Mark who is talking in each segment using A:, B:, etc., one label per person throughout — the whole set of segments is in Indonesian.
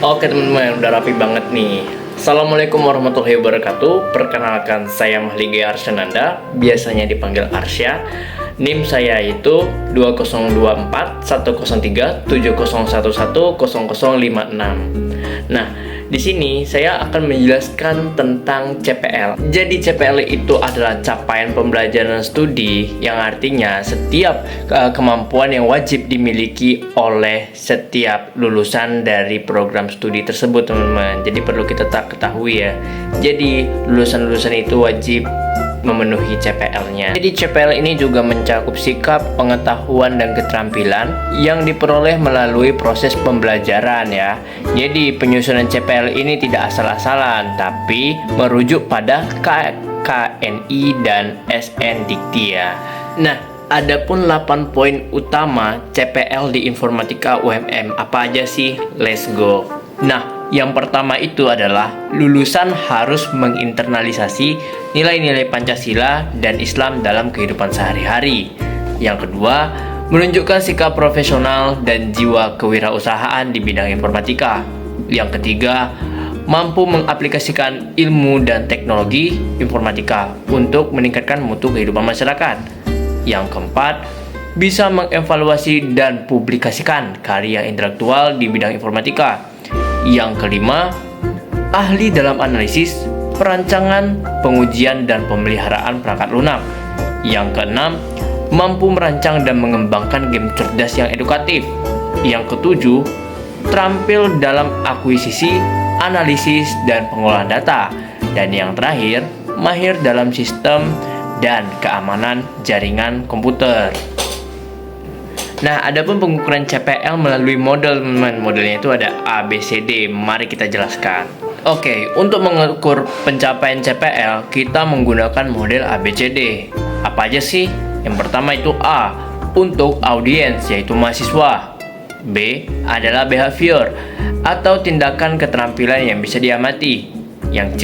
A: Oke teman-teman, udah rapi banget nih. Assalamualaikum warahmatullahi wabarakatuh. Perkenalkan, saya Mahligai Arsyananda, biasanya dipanggil Arsya. NIM saya itu 2024 103 7011 0056. Nah, di sini saya akan menjelaskan tentang CPL. Jadi CPL itu adalah capaian pembelajaran studi, yang artinya setiap kemampuan yang wajib dimiliki oleh setiap lulusan dari program studi tersebut, teman-teman. Jadi perlu kita ketahui ya. Jadi lulusan-lulusan itu wajib memenuhi CPL-nya. Jadi CPL ini juga mencakup sikap, pengetahuan, dan keterampilan yang diperoleh melalui proses pembelajaran ya. Jadi penyusunan CPL ini tidak asal-asalan, tapi merujuk pada KNI dan SN Dikti ya. Nah, adapun 8 poin utama CPL di Informatika UMM apa aja sih? Let's go. Nah, yang pertama itu adalah lulusan harus menginternalisasi nilai-nilai Pancasila dan Islam dalam kehidupan sehari-hari. Yang kedua, menunjukkan sikap profesional dan jiwa kewirausahaan di bidang informatika. Yang ketiga, mampu mengaplikasikan ilmu dan teknologi informatika untuk meningkatkan mutu kehidupan masyarakat. Yang keempat, bisa mengevaluasi dan publikasikan karya intelektual di bidang informatika. Yang kelima, ahli dalam analisis, perancangan, pengujian, dan pemeliharaan perangkat lunak. Yang keenam, mampu merancang dan mengembangkan game cerdas yang edukatif. Yang ketujuh, terampil dalam akuisisi, analisis, dan pengolahan data. Dan yang terakhir, mahir dalam sistem dan keamanan jaringan komputer. Nah, adapun pengukuran CPL melalui model, teman-teman. Modelnya itu ada A, B, C, D. Mari kita jelaskan. Oke, untuk mengukur pencapaian CPL, kita menggunakan model A, B, C, D. Apa aja sih? Yang pertama itu A, untuk audiens, yaitu mahasiswa. B, adalah behavior, atau tindakan keterampilan yang bisa diamati. Yang C,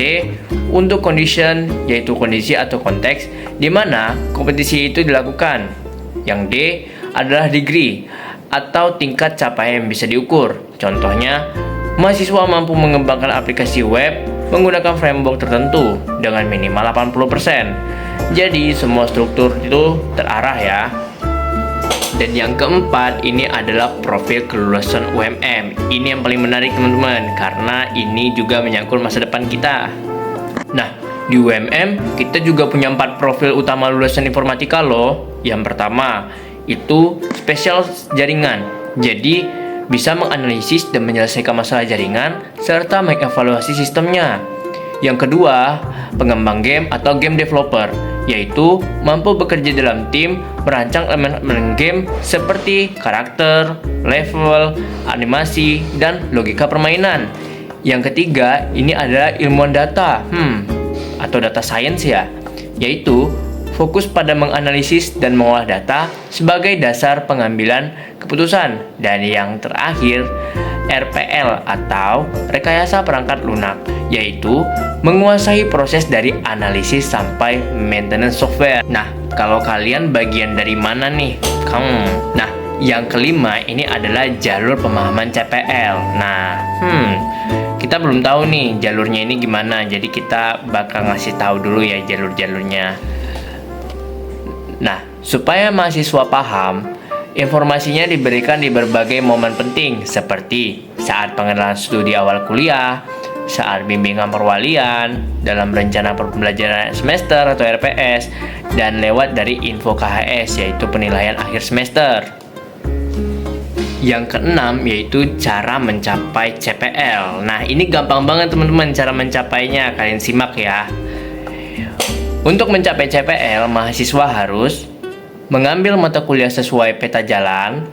A: untuk condition, yaitu kondisi atau konteks di mana kompetisi itu dilakukan. Yang D, adalah degree atau tingkat capaian yang bisa diukur. Contohnya, mahasiswa mampu mengembangkan aplikasi web menggunakan framework tertentu dengan minimal 80%. Jadi semua struktur itu terarah ya. Dan yang keempat, ini adalah profil kelulusan UMM. Ini yang paling menarik, teman-teman, karena ini juga menyangkut masa depan kita. Nah, di UMM kita juga punya 4 profil utama lulusan informatika loh. Yang pertama itu spesial jaringan. Jadi bisa menganalisis dan menyelesaikan masalah jaringan serta mengevaluasi sistemnya. Yang kedua, pengembang game atau game developer, yaitu mampu bekerja dalam tim merancang elemen game seperti karakter, level, animasi, dan logika permainan. Yang ketiga, ini adalah ilmuwan data atau data science ya, yaitu fokus pada menganalisis dan mengolah data sebagai dasar pengambilan keputusan. Dan yang terakhir, RPL atau rekayasa perangkat lunak, yaitu menguasai proses dari analisis sampai maintenance software. Nah, kalau kalian bagian dari mana nih? Nah, yang kelima ini adalah jalur pemahaman CPL. Nah, kita belum tahu nih jalurnya ini gimana. Jadi kita bakal ngasih tahu dulu ya jalur-jalurnya. Nah, supaya mahasiswa paham, informasinya diberikan di berbagai momen penting seperti saat pengenalan studi awal kuliah, saat bimbingan perwalian, dalam rencana pembelajaran semester atau RPS, dan lewat dari info KHS, yaitu penilaian akhir semester. Yang keenam yaitu cara mencapai CPL. Nah, ini gampang banget teman-teman cara mencapainya, kalian simak ya. Untuk mencapai CPL, mahasiswa harus mengambil mata kuliah sesuai peta jalan,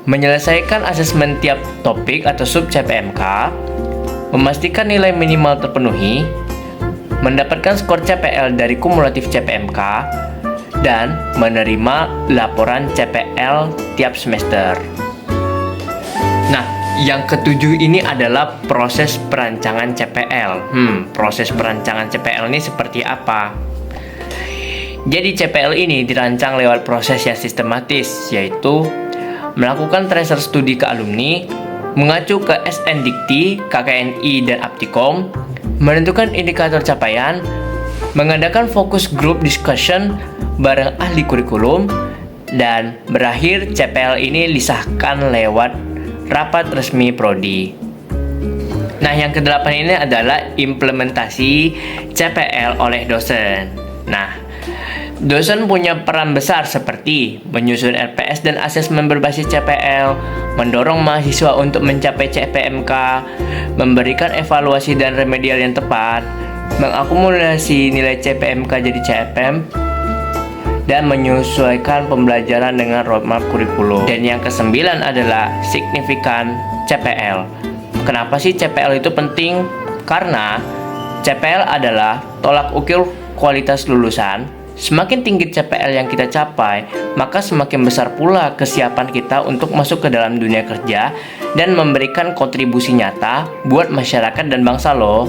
A: menyelesaikan asesmen tiap topik atau sub CPMK, memastikan nilai minimal terpenuhi, mendapatkan skor CPL dari kumulatif CPMK, dan menerima laporan CPL tiap semester. Nah, yang ketujuh ini adalah proses perancangan CPL. Proses perancangan CPL ini seperti apa? Jadi CPL ini dirancang lewat proses yang sistematis, yaitu melakukan tracer studi ke alumni, mengacu ke SN Dikti, KKNI, dan Aptikom, menentukan indikator capaian, mengadakan fokus group discussion bareng ahli kurikulum, dan berakhir CPL ini disahkan lewat rapat resmi Prodi. Nah, yang kedelapan ini adalah implementasi CPL oleh dosen. Nah, dosen punya peran besar seperti menyusun RPS dan asesmen berbasis CPL, mendorong mahasiswa untuk mencapai CPMK, memberikan evaluasi dan remedial yang tepat, mengakumulasi nilai CPMK jadi CPM, dan menyesuaikan pembelajaran dengan roadmap kurikulum. Dan yang kesembilan adalah signifikan CPL. Kenapa sih CPL itu penting? Karena CPL adalah tolak ukur kualitas lulusan. Semakin tinggi CPL yang kita capai, maka semakin besar pula kesiapan kita untuk masuk ke dalam dunia kerja dan memberikan kontribusi nyata buat masyarakat dan bangsa loh.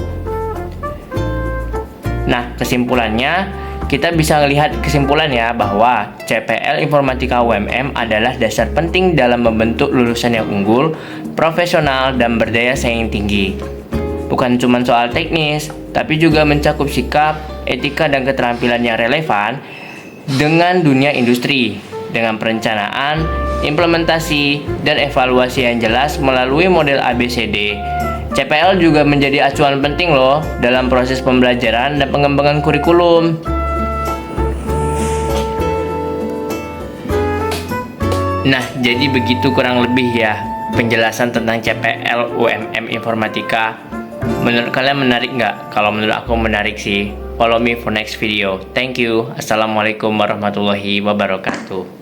A: Nah, kesimpulannya, kita bisa melihat kesimpulan ya bahwa CPL Informatika UMM adalah dasar penting dalam membentuk lulusan yang unggul, profesional, dan berdaya saing tinggi. Bukan cuma soal teknis, tapi juga mencakup sikap, etika, dan keterampilan yang relevan dengan dunia industri, dengan perencanaan, implementasi, dan evaluasi yang jelas melalui model ABCD. CPL juga menjadi acuan penting loh dalam proses pembelajaran dan pengembangan kurikulum. Nah, jadi begitu kurang lebih ya penjelasan tentang CPL UMM Informatika. Menurut kalian menarik nggak? Kalau menurut aku menarik sih. Follow me for next video. Thank you. Assalamualaikum warahmatullahi wabarakatuh.